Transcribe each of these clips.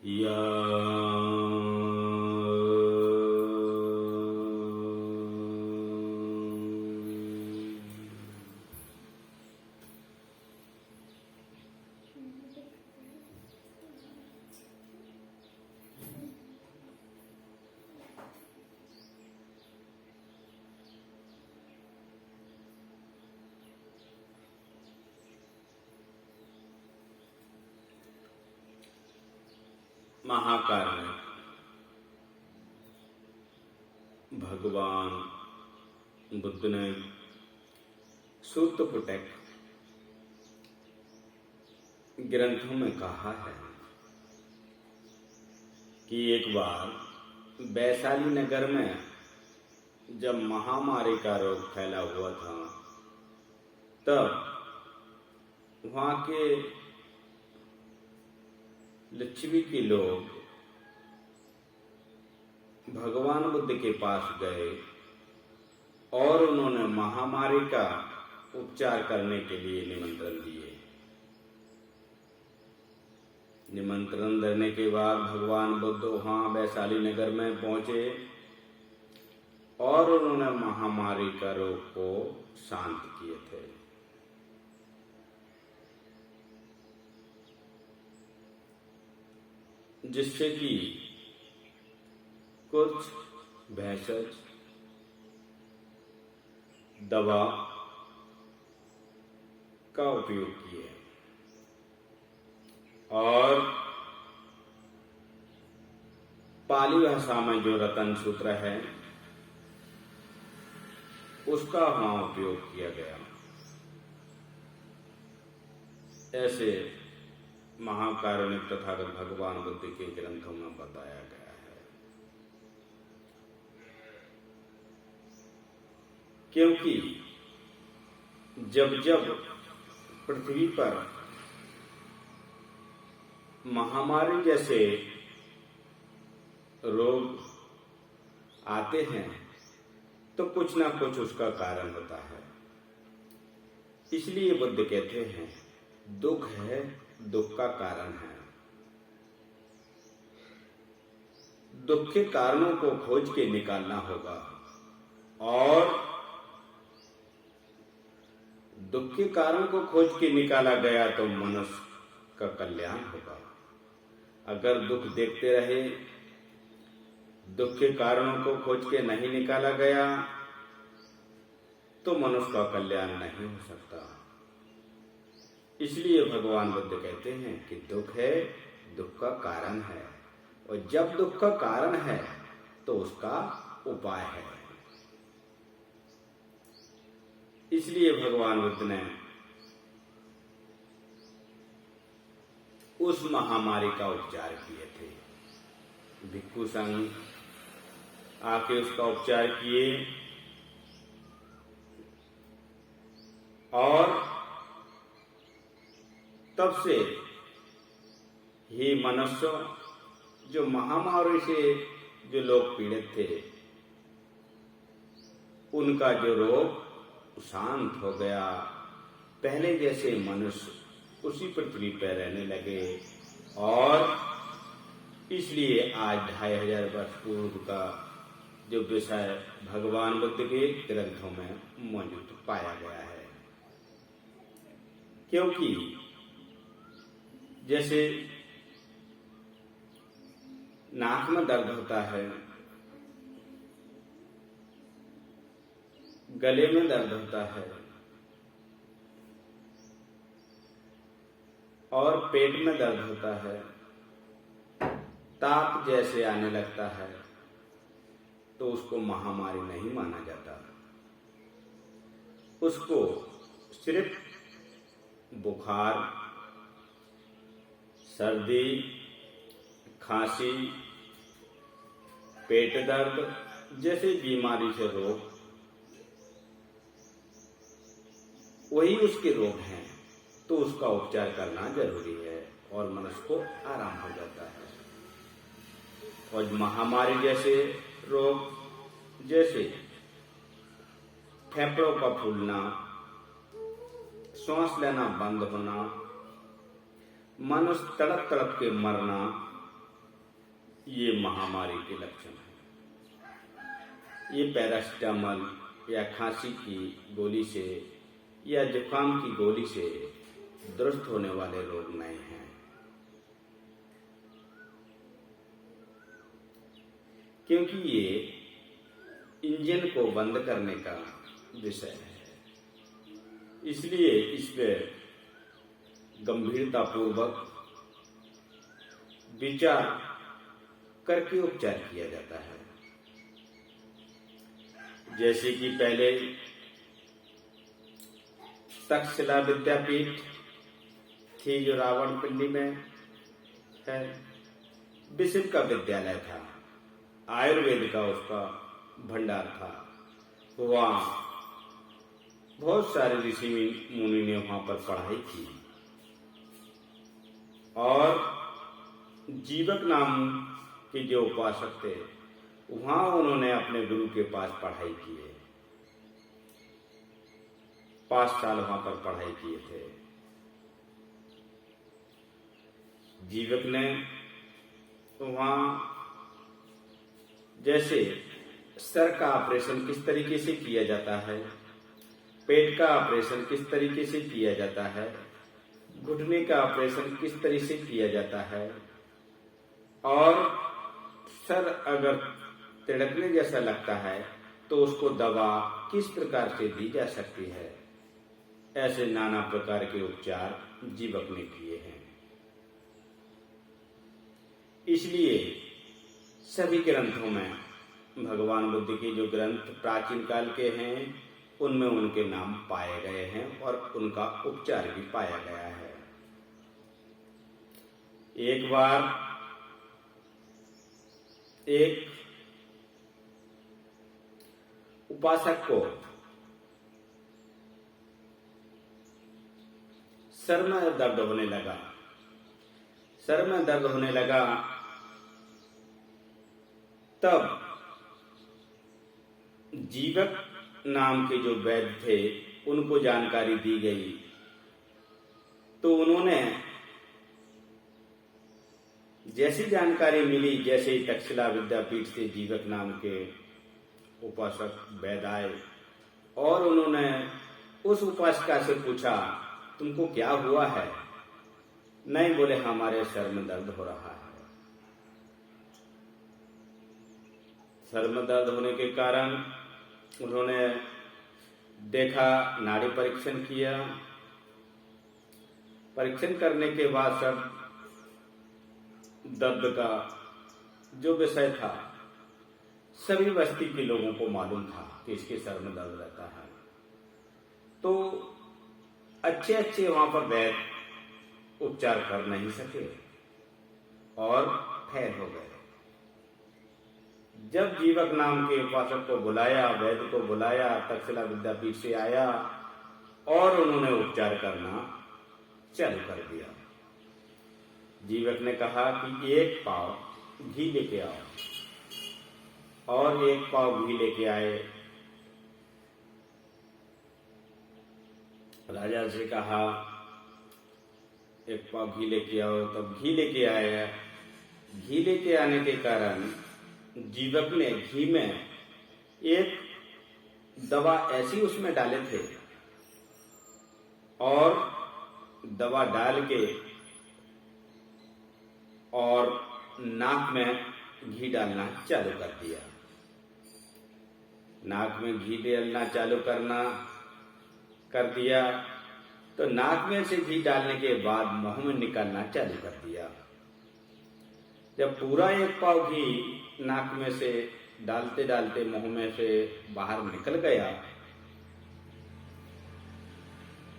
या महाकारुणिक भगवान बुद्ध ने सूत्र पिटक ग्रंथों में कहा है कि एक बार वैशाली नगर में जब महामारी का रोग फैला हुआ था, तब वहां के लिच्छवी के लोग भगवान बुद्ध के पास गए और उन्होंने महामारी का उपचार करने के लिए निमंत्रण दिए। निमंत्रण देने के बाद भगवान बुद्ध वहां वैशाली नगर में पहुंचे और उन्होंने महामारी का रोग को शांत किए थे। जिससे कि कुछ भेषज दवा का उपयोग किए और पाली भाषा में जो रतन सूत्र है उसका वहां उपयोग किया गया। ऐसे महाकारुणिक तथागत भगवान बुद्ध के ग्रंथों में बताया गया है। क्योंकि जब जब पृथ्वी पर महामारी जैसे रोग आते हैं तो कुछ ना कुछ उसका कारण होता है। इसलिए बुद्ध कहते हैं दुख है, दुख का कारण है। दुख के कारणों को खोज के निकालना होगा और दुख के कारण को खोज के निकाला गया तो मनुष्य का कल्याण होगा। अगर दुख देखते रहे, दुख के कारणों को खोज के नहीं निकाला गया तो मनुष्य का कल्याण नहीं हो सकता। इसलिए भगवान बुद्ध कहते हैं कि दुख है, दुख का कारण है, और जब दुख का कारण है तो उसका उपाय है। इसलिए भगवान बुद्ध ने उस महामारी का उपचार किए थे। भिक्षु संघ आके उसका उपचार किए और तब से ही मनुष्य जो महामारी से जो लोग पीड़ित थे उनका जो रोग शांत हो गया। पहले जैसे मनुष्य उसी पृथ्वी पर रहने लगे और इसलिए आज 2500 वर्ष पूर्व का जो विषय भगवान बुद्ध के ग्रंथों में मौजूद पाया गया है। क्योंकि जैसे नाक में दर्द होता है, गले में दर्द होता है और पेट में दर्द होता है, ताप जैसे आने लगता है तो उसको महामारी नहीं माना जाता। उसको सिर्फ बुखार, सर्दी, खांसी, पेट दर्द जैसे बीमारी से रोग वही उसके रोग हैं तो उसका उपचार करना जरूरी है और मनुष्य को आराम हो जाता है। और महामारी जैसे रोग जैसे फेफड़ों का फूलना, सांस लेना बंद होना, मनुष्य तड़प तड़प के मरना, ये महामारी के लक्षण हैं। ये पैरासिटामोल या खांसी की गोली से या जुकाम की गोली से दुरुस्त होने वाले रोग नहीं हैं। क्योंकि ये इंजन को बंद करने का विषय है, इसलिए इस पर गंभीरतापूर्वक विचार करके उपचार किया जाता है। जैसे कि पहले तक्षशिला विद्यापीठ थी जो रावणपिंडी में है, विश्व का विद्यालय था, आयुर्वेद का उसका भंडार था। वहाँ बहुत सारे ऋषि मुनि ने वहां पर पढ़ाई की और जीवक नाम के जो उपासक थे वहां उन्होंने अपने गुरु के पास पढ़ाई की है। 5 साल वहां पर पढ़ाई किए थे। जीवक ने वहां जैसे सर का ऑपरेशन किस तरीके से किया जाता है, पेट का ऑपरेशन किस तरीके से किया जाता है, घुटने का ऑपरेशन किस तरीके से किया जाता है, और सर अगर तिड़कने जैसा लगता है तो उसको दवा किस प्रकार से दी जा सकती है, ऐसे नाना प्रकार के उपचार जीवक ने किए हैं। इसलिए सभी ग्रंथों में भगवान बुद्ध के जो ग्रंथ प्राचीन काल के हैं उनमें उनके नाम पाए गए हैं और उनका उपचार भी पाया गया है। एक बार एक उपासक को सर में दर्द होने लगा। सर में दर्द होने लगा तब जीवक नाम के जो वैद्य थे उनको जानकारी दी गई, तो उन्होंने जैसी जानकारी मिली, जैसे ही तक्षशिला विद्यापीठ से जीवक नाम के उपासक वैद्य आए और उन्होंने उस उपासिका से पूछा तुमको क्या हुआ है? नहीं, बोले हमारे सर में दर्द हो रहा है। सर में दर्द होने के कारण उन्होंने देखा, नाड़ी परीक्षण किया। परीक्षण करने के बाद सब दर्द का जो विषय था सभी बस्ती के लोगों को मालूम था कि इसके सर में दर्द रहता है। तो अच्छे अच्छे वहां पर वैद्य उपचार कर नहीं सके और फेल हो गए। जब जीवक नाम के उपासक को बुलाया, वैद्य को बुलाया, तक्षशिला विद्यापीठ से आया और उन्होंने उपचार करना चालू कर दिया। जीवक ने कहा कि 1 पाव घी लेके आओ, और 1 पाव घी लेके आए। राजा से कहा 1 पाव घी लेके आओ, तब घी लेके आया। घी लेके आने के कारण जीवक ने घी में एक दवा ऐसी उसमें डाले थे और दवा डाल के और नाक में घी डालना चालू कर दिया। नाक में घी डालना चालू कर दिया तो नाक में से घी डालने के बाद मुंह में निकालना चालू कर दिया। जब पूरा 1 पाव घी नाक में से डालते डालते मुंह में से बाहर निकल गया,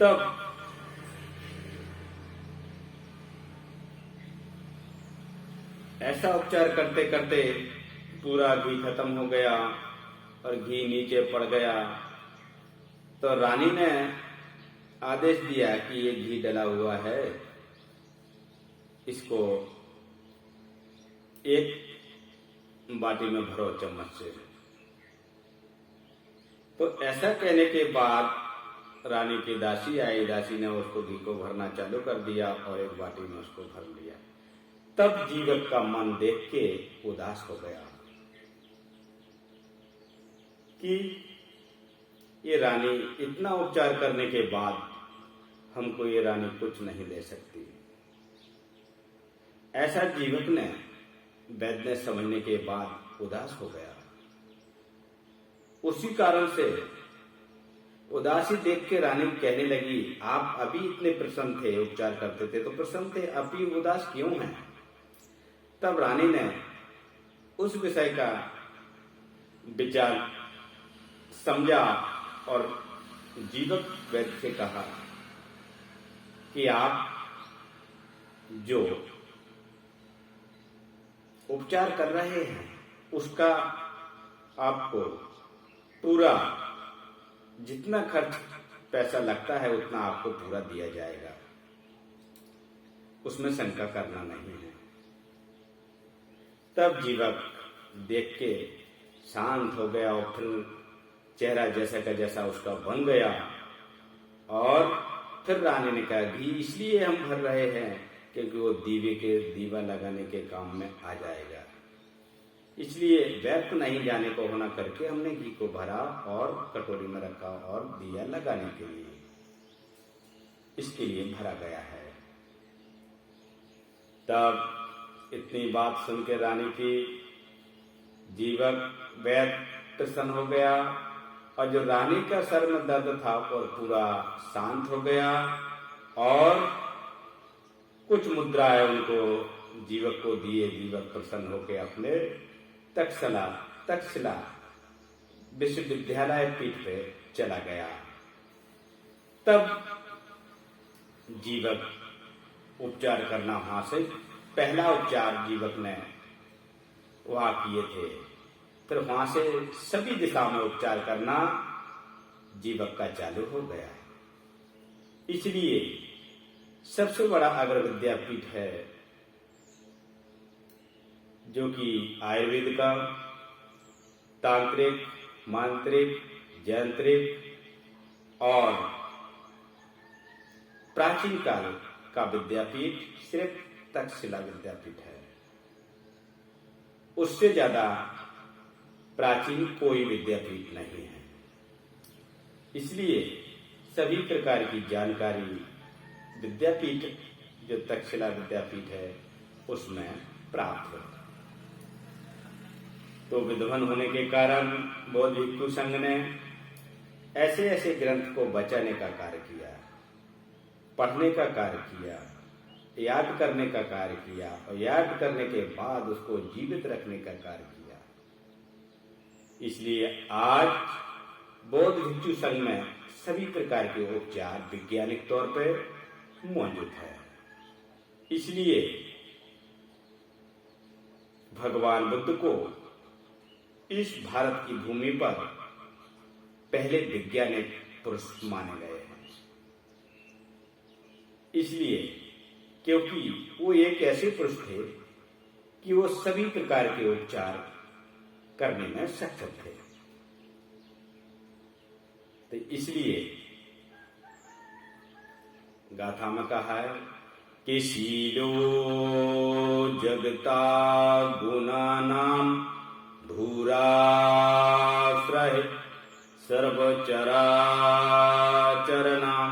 तब ऐसा उपचार करते करते पूरा घी खत्म हो गया और घी नीचे पड़ गया। तो रानी ने आदेश दिया कि ये घी डला हुआ है, इसको एक बाटी में भरो चम्मच से। तो ऐसा कहने के बाद रानी की दासी आई। दासी ने उसको घी को भरना चालू कर दिया और एक बाटी में उसको भर लिया। तब जीवक का मन देख के उदास हो गया कि ये रानी इतना उपचार करने के बाद हमको ये रानी कुछ नहीं दे सकती। ऐसा जीवक ने वैद्य ने समझने के बाद उदास हो गया। उसी कारण से उदासी देख के रानी कहने लगी, आप अभी इतने प्रसन्न थे, उपचार करते थे तो प्रसन्न थे, अभी उदास क्यों हैं? तब रानी ने उस विषय का विचार समझा और जीवक वैद्य से कहा कि आप जो उपचार कर रहे हैं उसका आपको पूरा जितना खर्च पैसा लगता है उतना आपको पूरा दिया जाएगा, उसमें शंका करना नहीं है। तब जीवक देख के शांत हो गया और फिर चेहरा जैसा का जैसा उसका बन गया। और फिर रानी ने कहा घी इसलिए हम भर रहे हैं क्योंकि वो दीवा लगाने के काम में आ जाएगा, इसलिए व्यर्थ नहीं जाने को होना करके हमने घी को भरा और कटोरी में रखा और दिया लगाने के लिए, इसके लिए भरा गया है। तब इतनी बात सुन के रानी की जीवक वैद्य प्रसन्न हो गया और जो रानी का सर में दर्द था और पूरा शांत हो गया और कुछ मुद्राएं उनको जीवक को दिए। जीवक प्रसन्न होकर अपने तक्षशिला विश्वविद्यालय पीठ पे चला गया। तब जीवक उपचार करना वहां से पहला उपचार जीवक ने वहां किए थे, फिर वहां से सभी दिशा में उपचार करना जीवक का चालू हो गया। इसलिए सबसे बड़ा अग्र विद्यापीठ है जो कि आयुर्वेद का, तांत्रिक, मांत्रिक, जंत्रिक और प्राचीन काल का विद्यापीठ सिर्फ तक्षशिला विद्यापीठ है। उससे ज्यादा प्राचीन कोई विद्यापीठ नहीं है। इसलिए सभी प्रकार की जानकारी विद्यापीठ जो तक्षशिला विद्यापीठ है उसमें प्राप्त होता। तो विद्वान होने के कारण बौद्ध भिक्षु संघ ने ऐसे ऐसे ग्रंथ को बचाने का कार्य किया, पढ़ने का कार्य किया, याद करने का कार्य किया और याद करने के बाद उसको जीवित रखने का कार्य किया। इसलिए आज बौद्ध भिक्षु संघ में सभी प्रकार के उपचार वैज्ञानिक तौर पर मौजूद है। इसलिए भगवान बुद्ध को इस भारत की भूमि पर पहले वैज्ञानिक पुरुष माने गए हैं। इसलिए क्योंकि वो एक ऐसे पुरुष थे कि वो सभी प्रकार के उपचार करने में सक्षम थे। तो इसलिए गाथा में कहा है कि शीलो जगता गुणा नाम धूराश्रय सर्वचराचर नाम।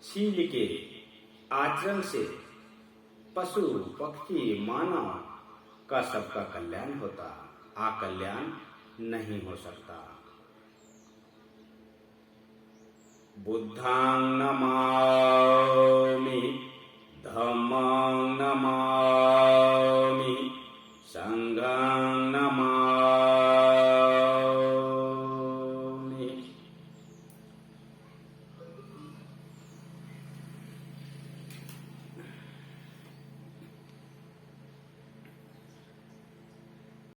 शील के आचरण से पशु पक्षी मानव का सबका कल्याण होता, अकल्याण नहीं हो सकता। बुद्धां नमामि धम्मां नमामि संघां